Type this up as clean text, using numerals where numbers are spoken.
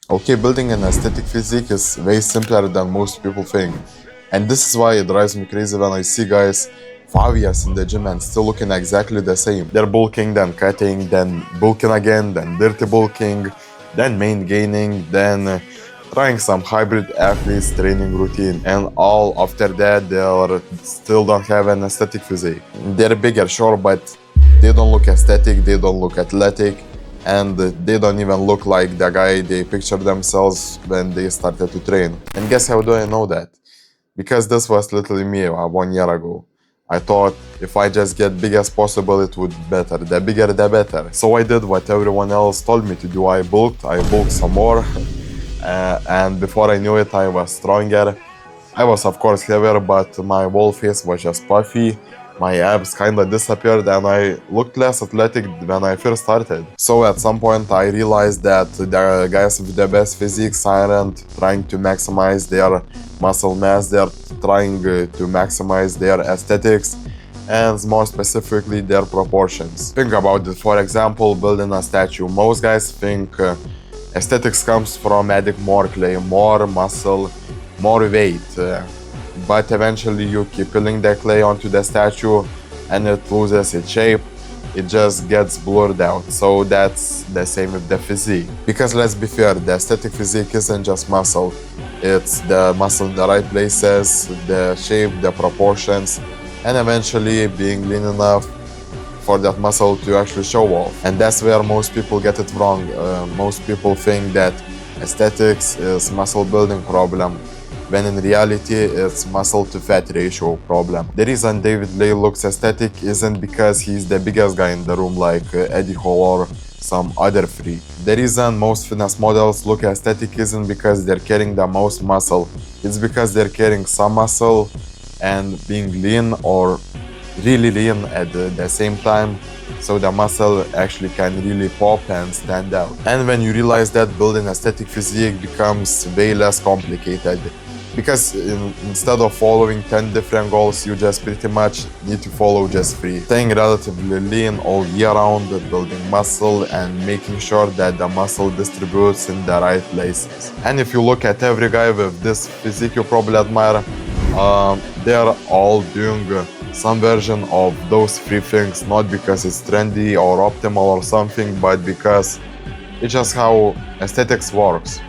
Okay, building an aesthetic physique is way simpler than most people think. And this is why it drives me crazy when I see guys 5 years in the gym and still looking exactly the same. They're bulking, then cutting, then bulking again, then dirty bulking, then main gaining, then trying some hybrid athletes training routine. And all after that, they still don't have an aesthetic physique. They're bigger, sure, but they don't look aesthetic, they don't look athletic, and they don't even look like the guy they pictured themselves when they started to train. And guess how do I know that? Because this was literally me 1 year ago. I thought if I just get big as possible, it would be better. The bigger, the better. So I did what everyone else told me to do. I bulked some more. And before I knew it, I was stronger. I was, of course, heavier, but my whole face was just puffy. My abs kinda disappeared and I looked less athletic when I first started. So at some point I realized that the guys with the best physiques aren't trying to maximize their muscle mass, they're trying to maximize their aesthetics and more specifically their proportions. Think about it, for example, building a statue. Most guys think aesthetics comes from adding more clay, more muscle, more weight. But eventually you keep peeling the clay onto the statue and it loses its shape, it just gets blurred out. So that's the same with the physique. Because let's be fair, the aesthetic physique isn't just muscle, it's the muscle in the right places, the shape, the proportions, and eventually being lean enough for that muscle to actually show off. And that's where most people get it wrong. Most people think that aesthetics is muscle building problem, when in reality it's muscle to fat ratio problem. The reason David Lay looks aesthetic isn't because he's the biggest guy in the room like Eddie Hall or some other freak. The reason most fitness models look aesthetic isn't because they're carrying the most muscle, it's because they're carrying some muscle and being lean or really lean at the same time, so the muscle actually can really pop and stand out. And when you realize that, building aesthetic physique becomes way less complicated. Because instead of following 10 different goals, you just pretty much need to follow just 3. Staying relatively lean all year round, building muscle, and making sure that the muscle distributes in the right places. And if you look at every guy with this physique you probably admire, they're all doing some version of those 3 things, not because it's trendy or optimal or something, but because it's just how aesthetics works.